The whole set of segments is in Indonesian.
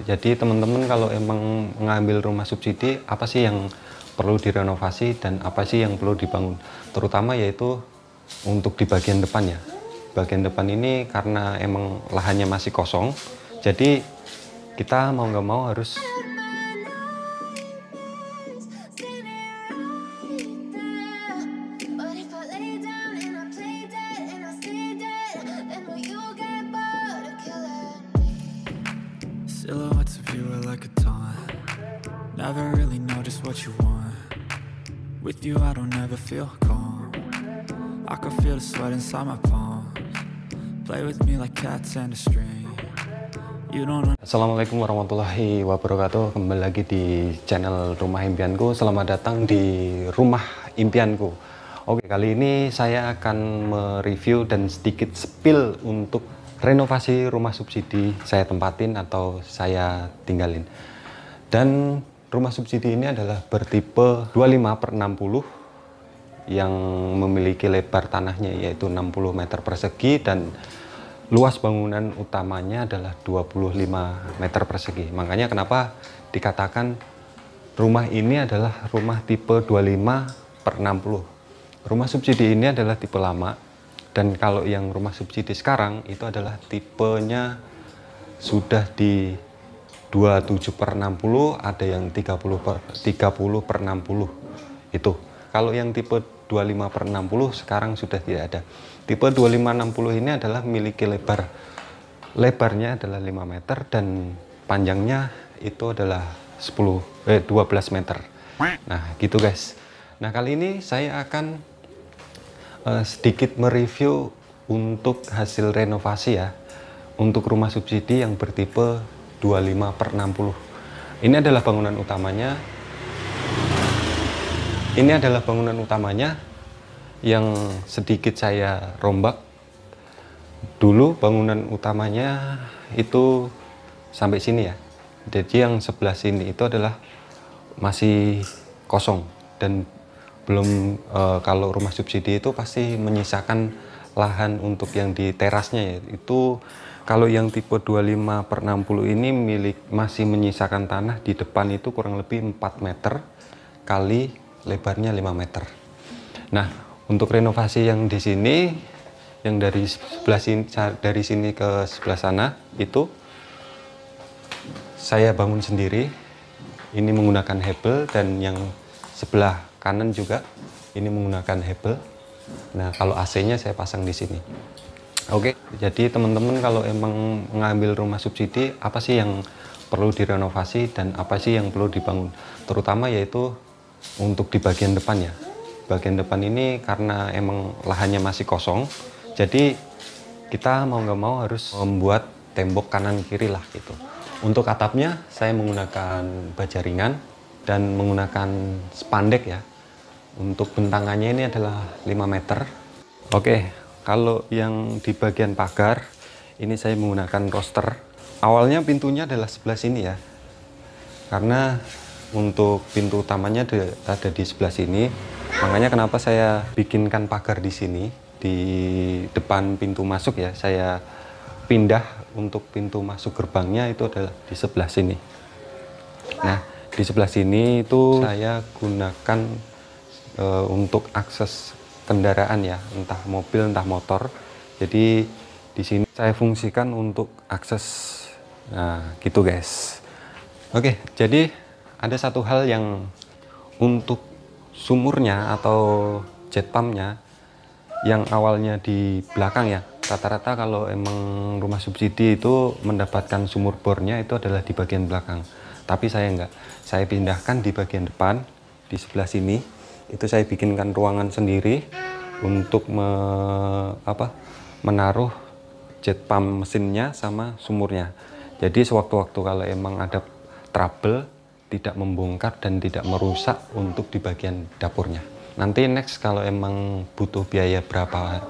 Jadi teman-teman kalau emang mengambil rumah subsidi, apa sih yang perlu direnovasi dan apa sih yang perlu dibangun? Terutama yaitu untuk di bagian depan ya. Bagian depan ini karena emang lahannya masih kosong, jadi kita mau nggak mau harus Silhouettes of you are like a taunt. Never really know just what you want. With you I don't ever feel calm. I can feel the sweat inside my palms. Play with me like cats and a string. You don't. Assalamualaikum warahmatullahi wabarakatuh. Kembali lagi di channel Rumah Impianku. Selamat datang di Rumah Impianku. Oke, kali ini saya akan mereview dan sedikit spill untuk renovasi rumah subsidi saya tempatin atau saya tinggalin. Dan rumah subsidi ini adalah bertipe 25/60 yang memiliki lebar tanahnya yaitu 60 meter persegi dan luas bangunan utamanya adalah 25 meter persegi. Makanya kenapa dikatakan rumah ini adalah rumah tipe 25/60. Rumah subsidi ini adalah tipe lama. Dan kalau yang rumah subsidi sekarang itu adalah tipenya sudah di 27/60, ada yang 30/60 itu. Kalau yang tipe 25/60 sekarang sudah tidak ada. Tipe 25/60 ini adalah memiliki lebarnya adalah 5 meter dan panjangnya itu adalah 12 meter. Nah, gitu guys. Nah, kali ini saya akan sedikit mereview untuk hasil renovasi ya untuk rumah subsidi yang bertipe 25/60. Ini adalah bangunan utamanya. Ini adalah bangunan utamanya yang sedikit saya rombak. Dulu bangunan utamanya itu sampai sini ya. Jadi yang sebelah sini itu adalah masih kosong dan belum kalau rumah subsidi itu pasti menyisakan lahan untuk yang di terasnya ya. Itu kalau yang tipe 25/60 ini masih menyisakan tanah di depan itu kurang lebih 4 meter kali lebarnya 5 meter. Nah, untuk renovasi yang di sini yang dari sebelah sini, dari sini ke sebelah sana itu saya bangun sendiri. Ini menggunakan hebel dan yang sebelah kanan juga ini menggunakan hebel. Nah, kalau AC-nya saya pasang di sini. Oke, jadi teman-teman kalau emang mengambil rumah subsidi, apa sih yang perlu direnovasi dan apa sih yang perlu dibangun? Terutama yaitu untuk di bagian depan ya. Bagian depan ini karena emang lahannya masih kosong, jadi kita mau nggak mau harus membuat tembok kanan kiri lah gitu. Untuk atapnya saya menggunakan baja ringan dan menggunakan spandek ya. Untuk bentangannya ini adalah 5 meter. Oke, kalau yang di bagian pagar ini saya menggunakan roster. Awalnya pintunya adalah sebelah sini ya, karena untuk pintu utamanya ada di sebelah sini. Makanya kenapa saya bikinkan pagar di sini di depan pintu masuk ya. Saya pindah untuk pintu masuk gerbangnya itu adalah di sebelah sini. Nah, di sebelah sini itu saya gunakan untuk akses kendaraan ya, entah mobil entah motor. Jadi di sini saya fungsikan untuk akses. Nah, gitu guys. Oke, jadi ada satu hal yang untuk sumurnya atau jet pumpnya yang awalnya di belakang ya. Rata-rata kalau emang rumah subsidi itu mendapatkan sumur bornya itu adalah di bagian belakang. Tapi saya enggak. Saya pindahkan di bagian depan di sebelah sini. Itu saya bikinkan ruangan sendiri untuk menaruh jet pump mesinnya sama sumurnya. Jadi sewaktu-waktu kalau emang ada trouble tidak membongkar dan tidak merusak untuk di bagian dapurnya. Nanti next kalau emang butuh biaya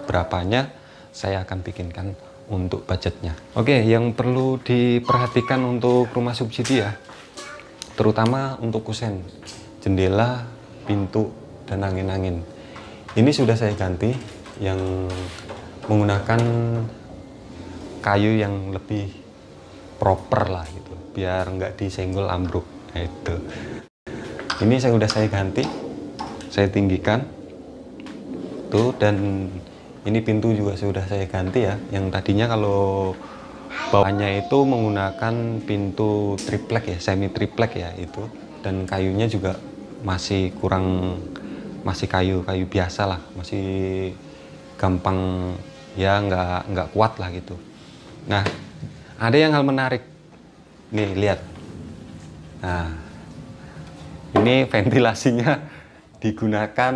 berapanya saya akan bikinkan untuk budgetnya. Oke, yang perlu diperhatikan untuk rumah subsidi ya, terutama untuk kusen, jendela, pintu, dan angin-angin. Ini sudah saya ganti yang menggunakan kayu yang lebih proper lah gitu, biar nggak disenggol ambruk. Nah, itu. Ini udah saya ganti, saya tinggikan tuh, dan ini pintu juga sudah saya ganti ya. Yang tadinya kalau bawahnya itu menggunakan pintu triplek ya, semi triplek ya itu, dan kayunya juga masih kurang, masih kayu biasa lah, masih gampang ya, nggak kuat lah gitu. Nah, ada yang hal menarik nih, lihat. Nah, ini ventilasinya digunakan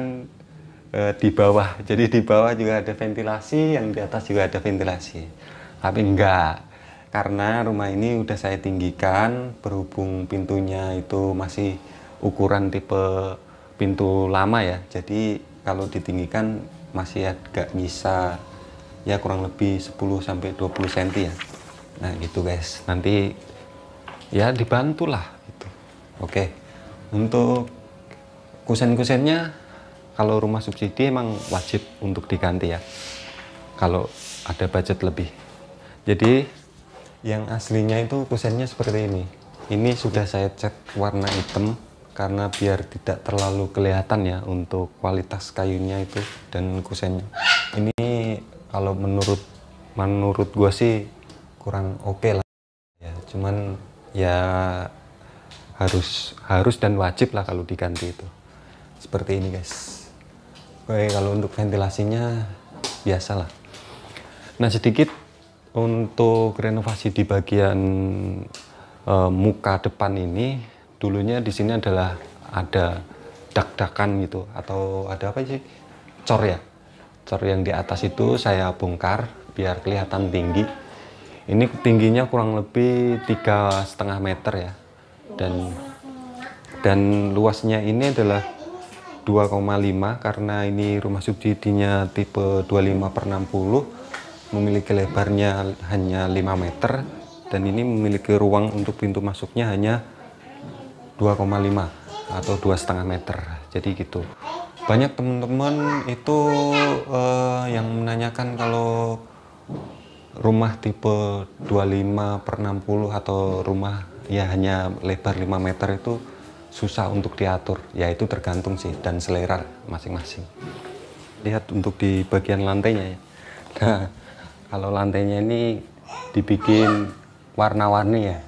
di bawah, jadi di bawah juga ada ventilasi, yang di atas juga ada ventilasi. Tapi enggak, karena rumah ini udah saya tinggikan, berhubung pintunya itu masih ukuran tipe pintu lama ya, jadi kalau ditinggikan masih agak bisa ya, kurang lebih 10-20 cm ya. Nah gitu guys, nanti ya dibantulah gitu. Oke, untuk kusen-kusennya kalau rumah subsidi emang wajib untuk diganti ya, kalau ada budget lebih. Jadi yang aslinya itu kusennya seperti ini. Ini sudah saya cat warna hitam karena biar tidak terlalu kelihatan ya untuk kualitas kayunya itu dan kusennya. Ini kalau menurut gua sih kurang oke lah ya, cuman ya harus dan wajib lah kalau diganti itu. Seperti ini guys. Oke, kalau untuk ventilasinya biasalah. Nah, sedikit untuk renovasi di bagian muka depan ini. Dulunya di sini adalah ada dak-dakan gitu, atau ada apa sih, cor ya, cor yang di atas itu saya bongkar biar kelihatan tinggi. Ini tingginya kurang lebih 3,5 meter ya, dan luasnya ini adalah 2,5, karena ini rumah subsidinya tipe 25/60, memiliki lebarnya hanya 5 meter, dan ini memiliki ruang untuk pintu masuknya hanya 2,5 atau 2,5 meter. Jadi gitu. Banyak teman-teman itu yang menanyakan kalau rumah tipe 25/60 atau rumah ya hanya lebar 5 meter itu susah untuk diatur. Ya itu tergantung sih dan selera masing-masing. Lihat untuk di bagian lantainya ya. Nah, kalau lantainya ini dibikin warna-warni ya.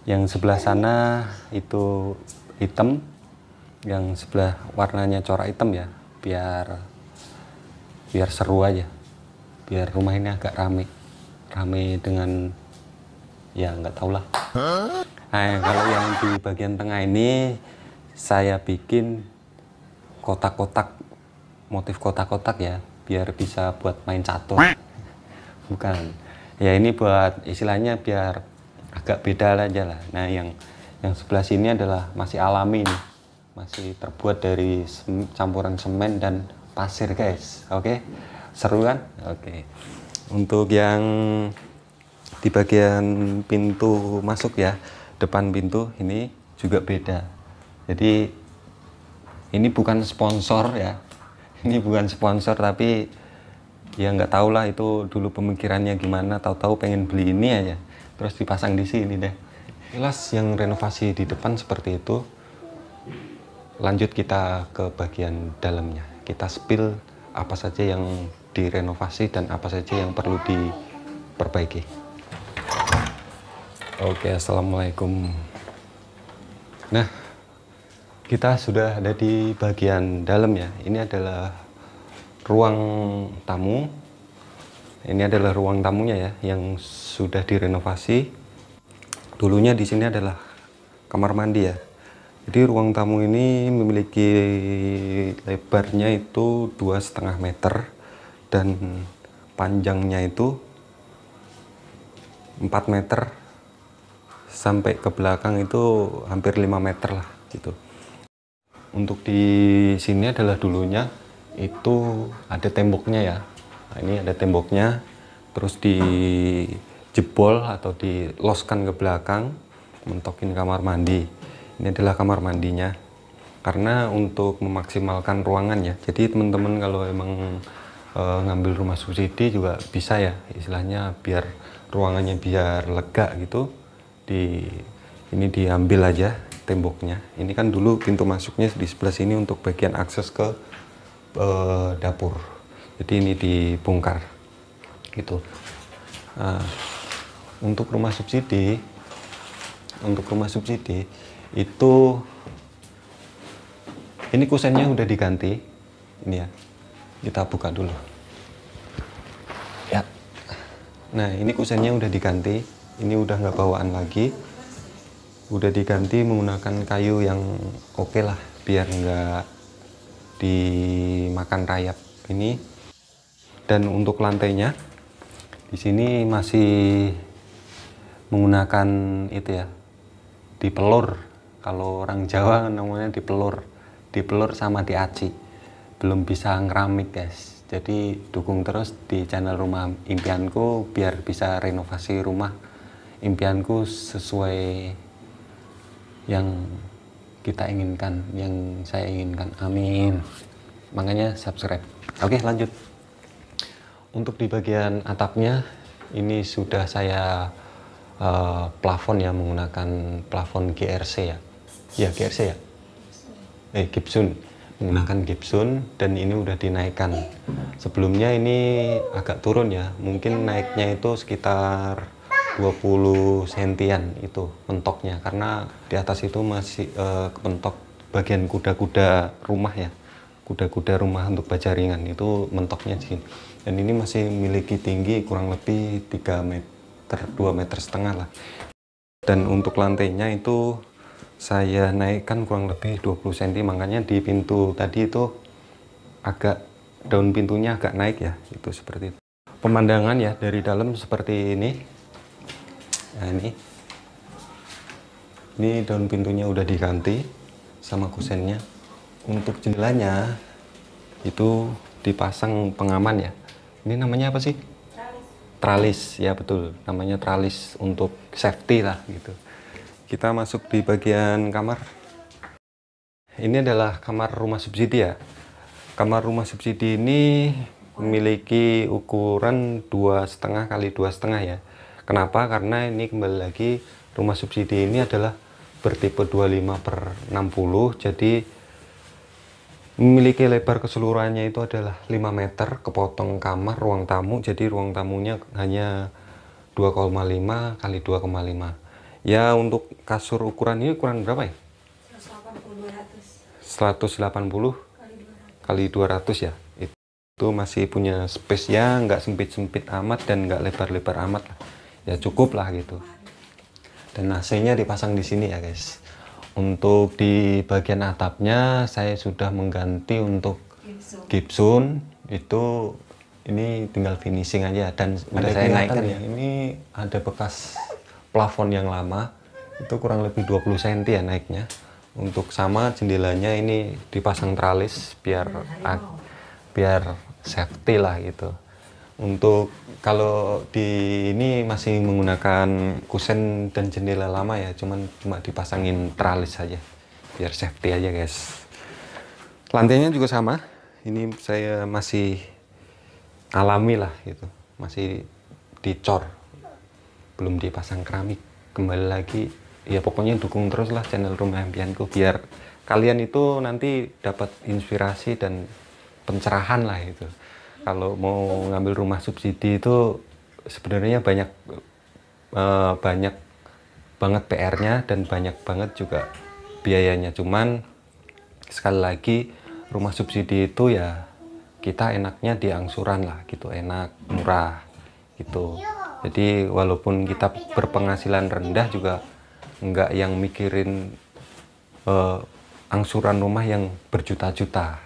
Yang sebelah sana itu hitam, yang sebelah warnanya corak hitam ya, biar seru aja, biar rumah ini agak rame dengan ya nggak tau lah. Nah, kalau yang di bagian tengah ini saya bikin kotak-kotak, motif kotak-kotak ya, biar bisa buat main catur. Bukan, ya ini buat istilahnya biar agak beda aja lah. Nah, yang sebelah sini adalah masih alami nih, masih terbuat dari campuran semen dan pasir guys. Oke, seru kan? Oke, untuk yang di bagian pintu masuk ya, depan pintu ini juga beda. Jadi ini bukan sponsor ya, ini bukan sponsor, tapi ya nggak tahu lah itu dulu pemikirannya gimana, tahu-tahu pengen beli ini aja terus dipasang di sini deh. Jelas yang renovasi di depan seperti itu. Lanjut kita ke bagian dalamnya, kita spill apa saja yang direnovasi dan apa saja yang perlu diperbaiki. Oke, assalamualaikum. Nah, kita sudah ada di bagian dalam ya. Ini adalah ruang tamu. Ini adalah ruang tamunya ya, yang sudah direnovasi. Dulunya di sini adalah kamar mandi ya. Jadi ruang tamu ini memiliki lebarnya itu 2,5 meter dan panjangnya itu 4 meter, sampai ke belakang itu hampir 5 meter lah gitu. Untuk di sini adalah dulunya itu ada temboknya ya. Nah, ini ada temboknya, terus dijebol atau diloskan ke belakang, mentokin kamar mandi. Ini adalah kamar mandinya, karena untuk memaksimalkan ruangan ya. Jadi teman-teman kalau emang ngambil rumah subsidi juga bisa ya, istilahnya biar ruangannya biar lega gitu. Ini diambil aja temboknya. Ini kan dulu pintu masuknya di sebelah sini untuk bagian akses ke dapur. Jadi ini dibongkar gitu. Untuk rumah subsidi itu ini kusennya udah diganti. Ini ya, kita buka dulu ya. Nah, ini kusennya udah diganti, ini udah nggak bawaan lagi, udah diganti menggunakan kayu yang oke lah, biar nggak dimakan rayap ini. Dan untuk lantainya di sini masih menggunakan itu ya, dipelur. Kalau orang Jawa namanya dipelur sama diaci. Belum bisa ngeramik guys. Jadi dukung terus di channel Rumah Impianku biar bisa renovasi rumah impianku sesuai yang kita inginkan, yang saya inginkan. Amin. Makanya subscribe. Oke, lanjut. Untuk di bagian atapnya ini sudah saya plafon ya, menggunakan plafon GRC ya. Ya, GRC ya. Gibson. Menggunakan Gibson, dan ini udah dinaikkan. Sebelumnya ini agak turun ya. Mungkin naiknya itu sekitar 20 sentian itu mentoknya, karena di atas itu masih kepentok bagian kuda-kuda rumah ya. Kuda-kuda rumah untuk baja ringan itu mentoknya di sini. Dan ini masih memiliki tinggi kurang lebih 3 meter, 2,5 meter lah. Dan untuk lantainya itu saya naikkan kurang lebih 20 cm, makanya di pintu tadi itu agak daun pintunya agak naik ya, itu seperti itu. Pemandangan ya dari dalam seperti ini. Nah, ini daun pintunya udah diganti sama kusennya. Untuk jendelanya itu dipasang pengaman ya. Ini namanya apa sih? Tralis ya, betul, namanya tralis untuk safety lah gitu. Kita masuk di bagian kamar. Ini adalah kamar rumah subsidi ya. Kamar rumah subsidi ini memiliki ukuran 2,5 kali 2,5 ya. Kenapa? Karena ini kembali lagi rumah subsidi ini adalah bertipe 25/60, jadi memiliki lebar keseluruhannya itu adalah 5 meter, kepotong kamar, ruang tamu, jadi ruang tamunya hanya 2,5 kali 2,5. Ya, untuk kasur ukuran ini ukuran berapa ya? 180 kali 200 ya. Itu masih punya space ya, nggak sempit-sempit amat dan nggak lebar-lebar amat lah. Ya cukup lah gitu. Dan AC-nya dipasang di sini ya guys. Untuk di bagian atapnya saya sudah mengganti untuk Gibson, itu ini tinggal finishing aja, dan udah saya naikkan ya. Ini ada bekas plafon yang lama, itu kurang lebih 20 cm ya naiknya. Untuk sama jendelanya ini dipasang tralis biar safety lah gitu. Untuk kalau di ini masih menggunakan kusen dan jendela lama ya, cuma dipasangin tralis saja biar safety aja guys. Lantainya juga sama, ini saya masih alami lah gitu, masih dicor, belum dipasang keramik. Kembali lagi ya, pokoknya dukung terus lah channel Rumah Impianku biar kalian itu nanti dapat inspirasi dan pencerahan lah itu. Kalau mau ngambil rumah subsidi itu sebenarnya banyak banget PR-nya dan banyak banget juga biayanya. Cuman sekali lagi rumah subsidi itu ya kita enaknya di angsuran lah gitu, enak, murah gitu. Jadi walaupun kita berpenghasilan rendah juga nggak yang mikirin angsuran rumah yang berjuta-juta.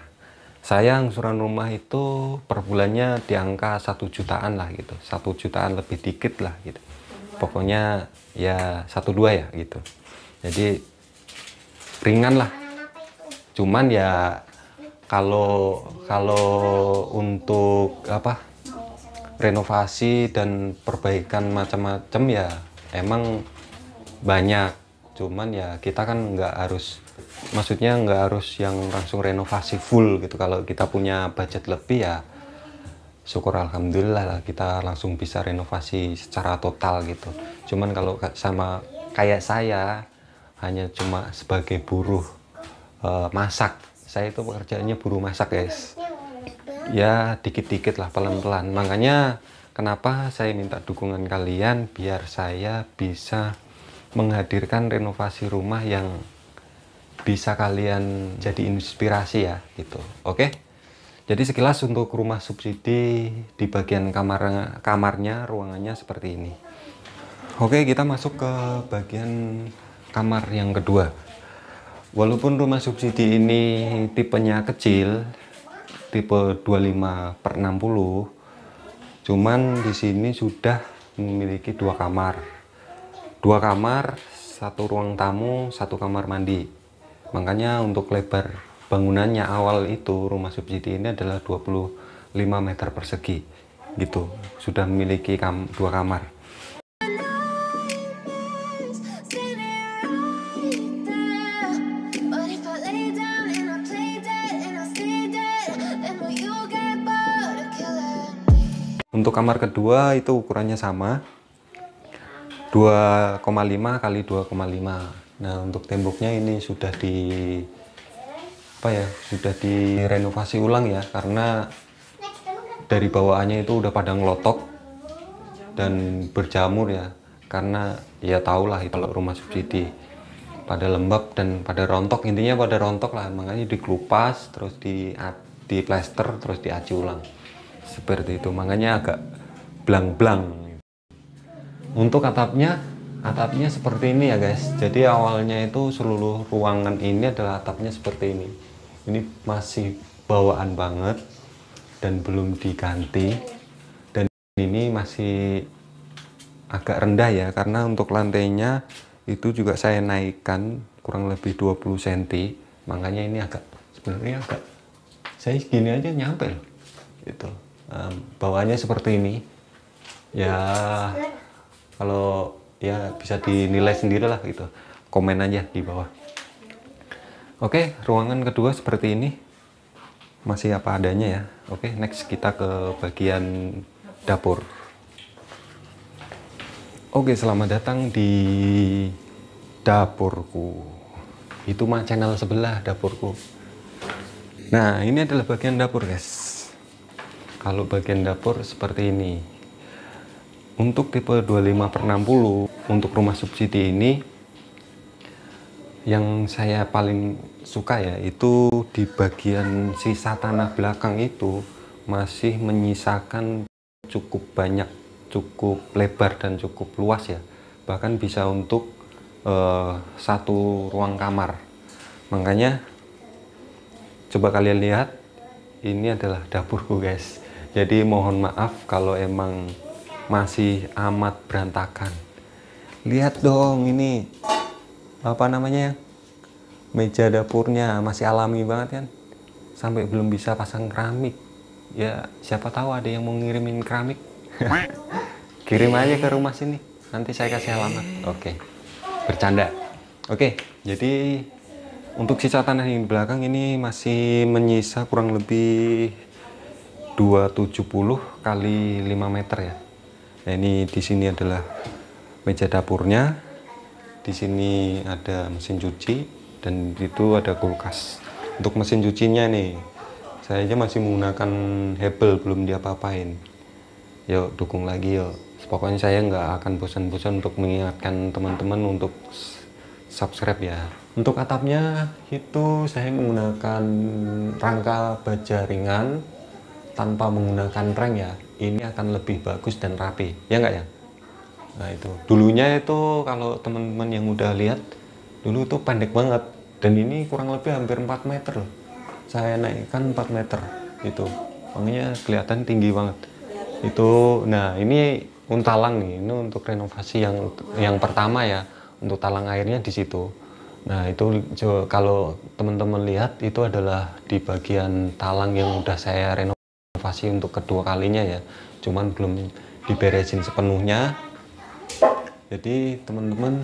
Saya angsuran rumah itu per bulannya di angka 1 jutaan lah gitu, 1 jutaan lebih dikit lah gitu. Pokoknya ya 1-2 ya gitu. Jadi ringan lah. Cuman ya kalau untuk apa, renovasi dan perbaikan macam-macam ya emang banyak. Cuman ya kita kan nggak harus, maksudnya nggak harus yang langsung renovasi full gitu. Kalau kita punya budget lebih ya syukur alhamdulillah lah kita langsung bisa renovasi secara total gitu. Cuman kalau sama kayak saya hanya cuma sebagai buruh masak, saya itu pekerjaannya buruh masak guys, ya dikit-dikit lah, pelan-pelan. Makanya kenapa saya minta dukungan kalian biar saya bisa menghadirkan renovasi rumah yang bisa kalian jadi inspirasi ya gitu. Oke, jadi sekilas untuk rumah subsidi di bagian kamarnya, ruangannya seperti ini. Oke, kita masuk ke bagian kamar yang kedua. Walaupun rumah subsidi ini tipenya kecil, tipe 25/60, cuman di sini sudah memiliki dua kamar, satu ruang tamu, satu kamar mandi. Makanya untuk lebar bangunannya awal itu rumah subsidi ini adalah 25 meter persegi gitu, sudah memiliki dua kamar. Untuk kamar kedua itu ukurannya sama, 2,5 kali 2,5. Nah, untuk temboknya ini sudah sudah direnovasi ulang ya, karena dari bawaannya itu udah pada ngelotok dan berjamur ya, karena ya tahulah itu kalau rumah subsidi pada lembab dan pada rontok, intinya pada rontok lah, makanya dikelupas terus di plester terus diaci ulang seperti itu, makanya agak blang-blang. Untuk atapnya seperti ini ya guys. Jadi awalnya itu seluruh ruangan ini adalah atapnya seperti ini. Ini masih bawaan banget dan belum diganti, dan ini masih agak rendah ya, karena untuk lantainya itu juga saya naikkan kurang lebih 20 cm, makanya ini sebenarnya saya gini aja nyampe loh gitu. Bawaannya seperti ini ya, kalau ya bisa dinilai sendiri lah gitu, komen aja di bawah. Oke, ruangan kedua seperti ini, masih apa adanya ya. Oke, next kita ke bagian dapur. Oke, selamat datang di dapurku. Itu mah channel sebelah dapurku. Nah, ini adalah bagian dapur guys. Kalau bagian dapur seperti ini. Untuk tipe 25/60 untuk rumah subsidi ini, yang saya paling suka ya itu di bagian sisa tanah belakang itu masih menyisakan cukup banyak, cukup lebar dan cukup luas ya, bahkan bisa untuk satu ruang kamar. Makanya coba kalian lihat, ini adalah dapurku guys. Jadi mohon maaf kalau emang masih amat berantakan. Lihat dong ini apa namanya, meja dapurnya masih alami banget kan, sampai belum bisa pasang keramik ya. Siapa tahu ada yang mau ngirimin keramik. Kirim aja ke rumah sini, nanti saya kasih alamat. Oke, bercanda. Oke, jadi untuk sisa tanah yang di belakang ini masih menyisa kurang lebih 270 kali 5 meter ya. Nah, ini di sini adalah meja dapurnya, di sini ada mesin cuci, dan itu ada kulkas. Untuk mesin cucinya nih, saya aja masih menggunakan Hebel, belum diapa-apain. Yuk dukung lagi yuk. Pokoknya saya nggak akan bosan-bosan untuk mengingatkan teman-teman untuk subscribe ya. Untuk atapnya itu saya menggunakan rangka baja ringan tanpa menggunakan reng ya. Ini akan lebih bagus dan rapi, ya nggak ya? Nah itu, dulunya itu kalau teman-teman yang udah lihat, dulu itu pendek banget. Dan ini kurang lebih hampir 4 meter loh. Saya naikkan 4 meter, itu. Makanya kelihatan tinggi banget. Itu, nah ini untalang nih, ini untuk renovasi yang pertama ya. Untuk talang airnya di situ. Nah itu kalau teman-teman lihat, itu adalah di bagian talang yang udah saya renovasi untuk kedua kalinya ya, cuman belum diberesin sepenuhnya. Jadi teman-teman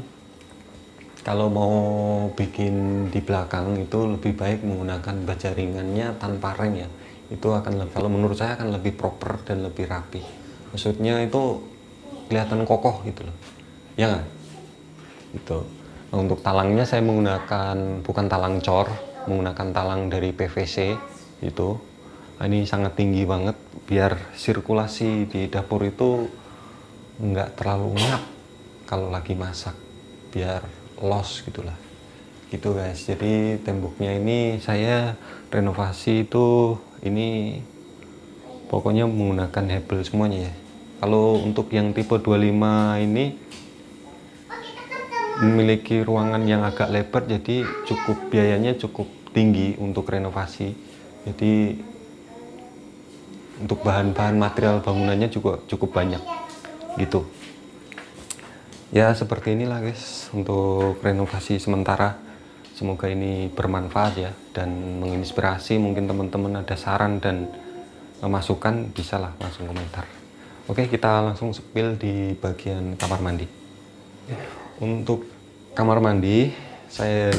kalau mau bikin di belakang itu lebih baik menggunakan baja ringannya tanpa reng ya. itu akan kalau menurut saya akan lebih proper dan lebih rapi. Maksudnya itu kelihatan kokoh gitu loh, ya nggak? Gitu. Nah, untuk talangnya saya menggunakan bukan talang cor, menggunakan talang dari PVC itu. Nah, ini sangat tinggi banget biar sirkulasi di dapur itu nggak terlalu ngap kalau lagi masak, biar los gitulah. Gitu guys. Jadi temboknya ini saya renovasi itu ini pokoknya menggunakan hebel semuanya ya. Kalau untuk yang tipe 25 ini memiliki ruangan yang agak lebar, jadi biayanya cukup tinggi untuk renovasi. Jadi untuk bahan-bahan material bangunannya juga cukup banyak gitu. Ya seperti inilah guys untuk renovasi sementara. Semoga ini bermanfaat ya dan menginspirasi. Mungkin teman-teman ada saran dan masukan, bisalah langsung komentar. Oke, kita langsung spill di bagian kamar mandi. Untuk kamar mandi saya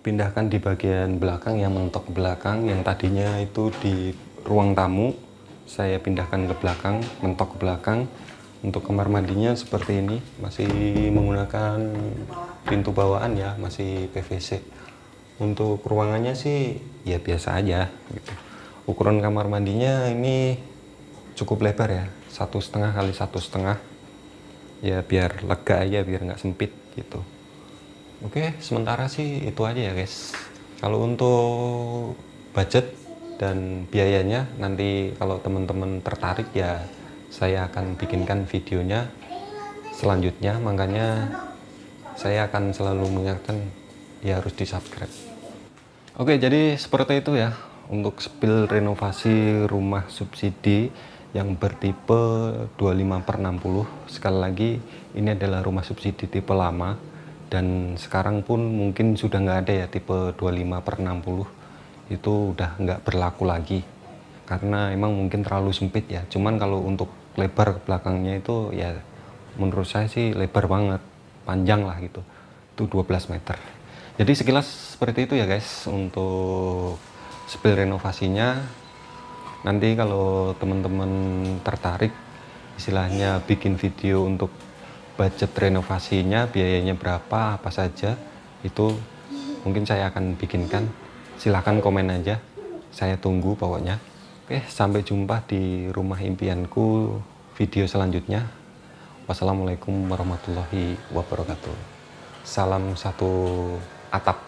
pindahkan di bagian belakang, yang mentok belakang, yang tadinya itu di ruang tamu saya pindahkan ke belakang, mentok ke belakang. Untuk kamar mandinya seperti ini, masih menggunakan pintu bawaan ya, masih PVC. Untuk ruangannya sih ya biasa aja gitu. Ukuran kamar mandinya ini cukup lebar ya, 1,5 kali 1,5 ya, biar lega aja, biar nggak sempit gitu. Oke, sementara sih itu aja ya guys. Kalau untuk budget dan biayanya nanti kalau teman-teman tertarik ya saya akan bikinkan videonya selanjutnya, makanya saya akan selalu mengingatkan ya harus di subscribe. Oke, jadi seperti itu ya untuk spill renovasi rumah subsidi yang bertipe 25/60. Sekali lagi ini adalah rumah subsidi tipe lama dan sekarang pun mungkin sudah nggak ada ya tipe 25/60, itu udah nggak berlaku lagi karena emang mungkin terlalu sempit ya. Cuman kalau untuk lebar ke belakangnya itu ya menurut saya sih lebar banget, panjang lah gitu, itu 12 meter. Jadi sekilas seperti itu ya guys untuk spill renovasinya. Nanti kalau teman-teman tertarik istilahnya bikin video untuk budget renovasinya, biayanya berapa, apa saja, itu mungkin saya akan bikinkan. Silahkan komen aja, saya tunggu pokoknya. Oke, sampai jumpa di rumah impianku video selanjutnya. Wassalamualaikum warahmatullahi wabarakatuh. Salam satu atap.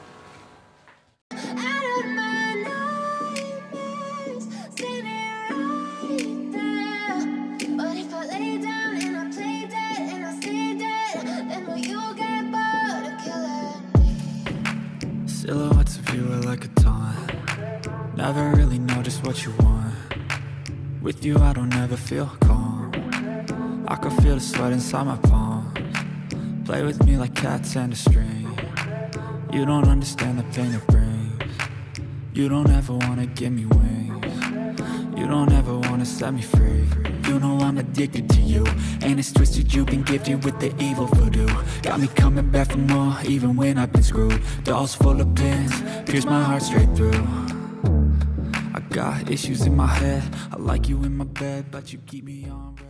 Silhouettes of you are like a taunt. Never really know just what you want. With you I don't ever feel calm. I can feel the sweat inside my palms. Play with me like cats and a string. You don't understand the pain it brings. You don't ever wanna give me wings. You don't ever wanna set me free. You know I'm addicted to you, and it's twisted, you've been gifted with the evil voodoo. Got me coming back for more, even when I've been screwed. Dolls full of pins, pierce my heart straight through. I got issues in my head, I like you in my bed, but you keep me on red.